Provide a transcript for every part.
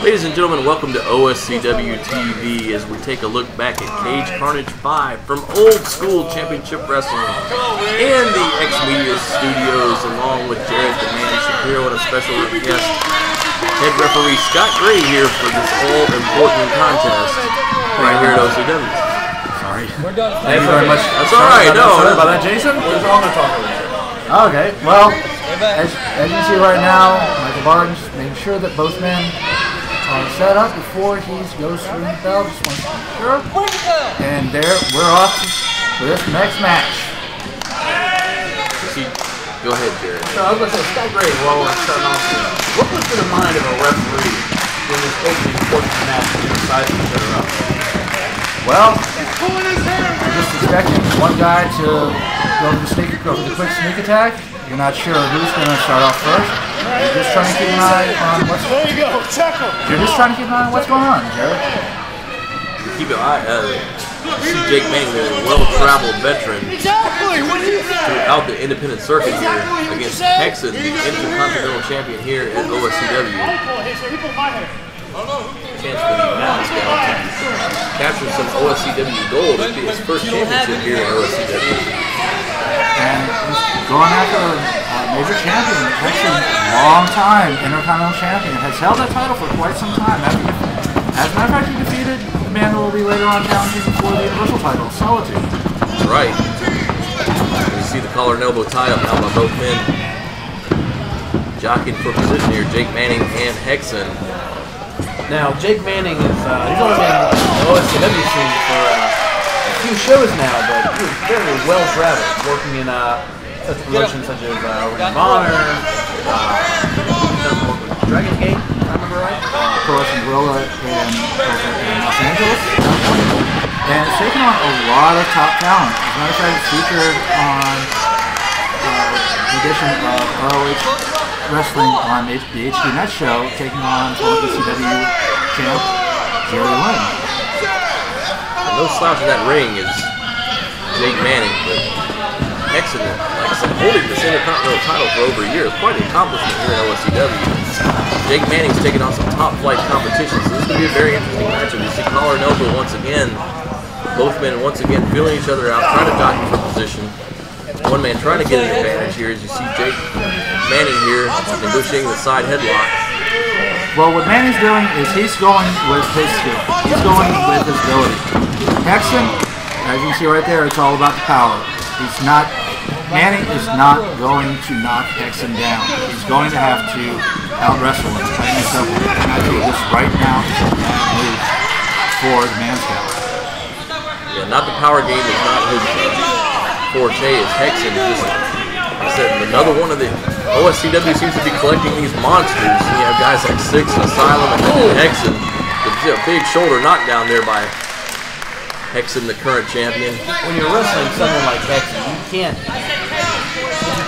Ladies and gentlemen, welcome to OSCW TV as we take a look back at Cage Carnage 5 from Old School Championship Wrestling in the X-Media Studios, along with Jared the Man Shapiro and a special guest, head referee Scott Gray here for this all-important contest right here at OSCW. Sorry. Thank you very much. That's alright, no. Sorry about that, Jason. We're all going to talk about it. Okay, well, as you see right now, Michael Barnes making sure that both men are set up before he goes to ring the bell. Just wants to be sure. And there, we're off for this next match. Go ahead, Jared. So I was going to say, Scott Gray, while we're starting off here, what goes through the mind of a referee when this opening portion of the match and you're sizing each other up? Well, I'm just expecting one guy to go for the quick sneak attack. You're not sure who's going to start off first. You're just trying to keep an eye on what's going on. There you go, tackle. You're just trying to keep an eye on what's going on, Jared. Keep an eye. See Jake Manning, the well-traveled veteran throughout the independent circuit here against Hexxon, the Intercontinental Champion here at OSCW. Chance for the Mountain Scout to capture some OSCW gold. It'll be his first championship here at OSCW. And he's going after a major champion. Hexxon, long time Intercontinental Champion, has held that title for quite some time. As a matter of fact, he defeated the man who will be later on challenging for the Universal title, Solitude. That's right. You see the collar and elbow tie up now by both men. Jockeying for position here, Jake Manning and Hexxon. Now, Jake Manning is, he's only been in the OSCW scene for a few shows now, but he was very well-traveled, working in such promotions such as Ring of Honor, Dragon Gate, if I remember right, Pro Wrestling Gorilla in Los Angeles, and it's taken on a lot of top talent. As a matter of fact, it's featured on the edition of ROH Wrestling on the HD Net show, taking on OSCW champ Jerry Lynn. No slouch in that ring is Jake Manning, but Hexxon, like I said, holding this Intercontinental title for over a year is quite an accomplishment here at OSCW. Jake Manning's taking on some top-flight competition, so this is going to be a very interesting matchup. You see collar and elbow once again, both men once again feeling each other out, trying to jockey for position. One man trying to get an advantage here as you see Jake Manning here negotiating the side headlock. Well, what Manning's doing is he's going with his skill. He's going with his ability. Hexxon, as you can see right there, it's all about the power. Manning is not going to knock Hexxon down. He's going to have to out-wrestle him, plain and simple. And I think this right now is a bad move for the Man Scout. Yeah, not the power game is not his forte. Is Hexxon just, like I said, another one of the OSCW seems to be collecting these monsters. You have guys like Six and Asylum and Hexxon. A big shoulder knockdown there by Hexxon, the current champion. When you're wrestling someone like Hexxon, you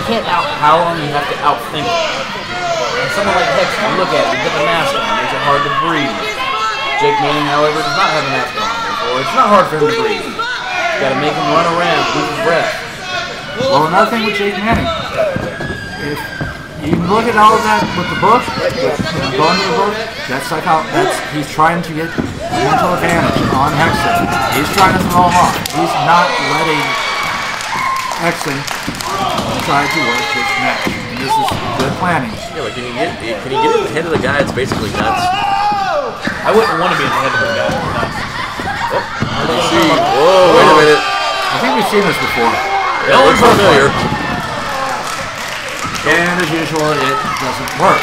can't out-power him, you have to out-think him. And someone like Hexxon, you look at it, you put the mask on, it makes it hard to breathe. Jake Manning, however, does not have a mask on, therefore it's not hard for him to breathe. You gotta make him run around, lose his breath. Well, another thing with Jake Manning, if you look at all of that with the book, going to the book, he's trying to get a mental advantage on Hexxon. He's trying to throw him off. He's not letting Hexxon try to work this match. And this is good planning. Yeah, but can he get in the head of the guy that's basically nuts? I wouldn't want to be in the head of the guy that's nuts. Whoa, wait a minute. I think we've seen this before. Yeah, looks familiar. And as usual, it doesn't work.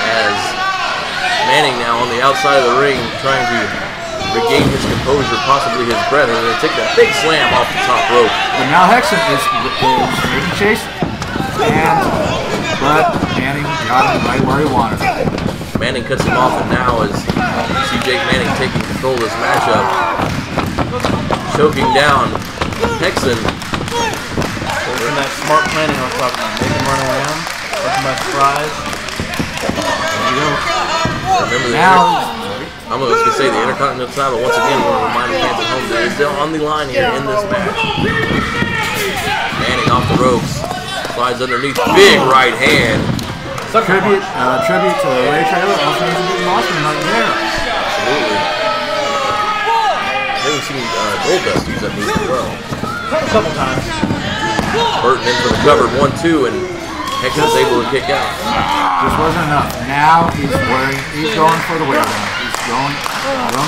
As Manning now on the outside of the ring trying to regain his composure, possibly his breath, and then take that big slam off the top rope. But now Hexxon is making chase, but Manning got him right where he wanted him. Manning cuts him off, and now as you see Jake Manning taking control of this matchup, choking down Hexxon. And that smart planning I was talking about, make him run around. But by surprise. There you go. Remember Now, I'm going to say the Intercontinental title. Once again, I want to remind the fans at home that it's still on the line here in this match. Manning off the ropes. Slides underneath. Big right hand. tribute to Ray Traylor. Also needs a big Mossman right there. Absolutely. I haven't seen Goldust use that move as well. A couple times. Burton in for the cover. 1-2, and Hexxon's able to kick out. Just wasn't enough. Now he's going for the wear down. He's going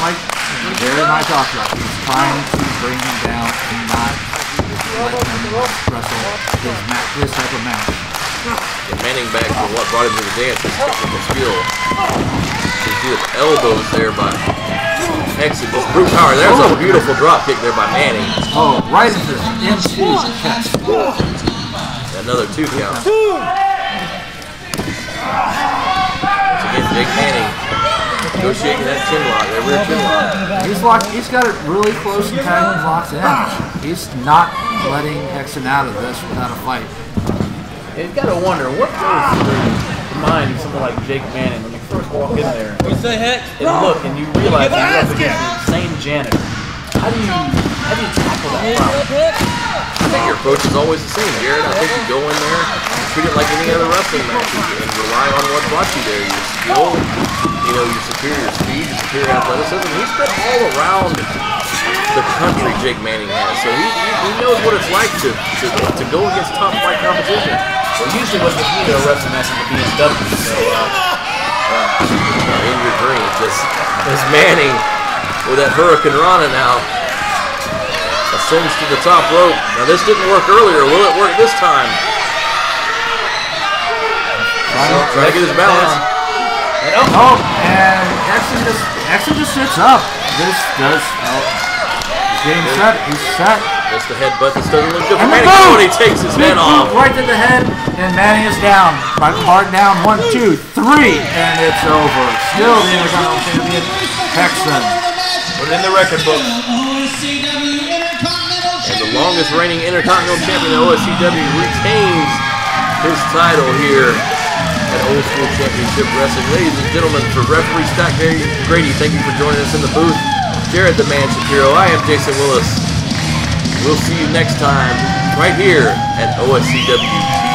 like Jerry and I talked about. He's trying to bring him down and not let him wrestle this type of match. And Manning back to what brought him to the dance, his technical skill. You see the elbows there by Hexxon. Just brute power. There's a beautiful drop kick there by Manning. Oh, right into the chest. Another 2 count. Once again, Jake Manning negotiating that chin lock, that rear chin lock. He's got it really close and tight and locked in. He's not letting Hexxon out of this without a fight. You've got to wonder what goes through the mind of someone like Jake Manning when you first walk in there and look and you realize you're up against the same janitor. How do you tackle that problem? I think your approach is always the same, Jared. I think you go in there, treat it like any other wrestling match, and rely on what brought you there. Your skill, your superior speed, your superior athleticism. He's been all around the country, Jake Manning has. So he knows what it's like to go against top flight competition. Well, usually what gets me to a wrestling match is the BMW. So, in your dreams, this Manning with that Hurricane Rana now. Ascends to the top rope. Now this didn't work earlier. Will it work this time? Trying to get his balance. And Hexxon just sits up. This does. He's getting set. He's set. Just the headbutt. This doesn't look good for And Manning. Oh, and he takes his head off. Right to the head, and Manning is down. Hard down. 1, 2, 3, and it's over. Still the Intercontinental Champion, Hexxon. Put it in the record book. And the longest reigning Intercontinental Champion, OSCW, retains his title here at Old School Championship Wrestling. Ladies and gentlemen, for referee Scott Grady, thank you for joining us in the booth. Jared the Man Shapiro, I am Jason Willis. We'll see you next time right here at OSCW TV.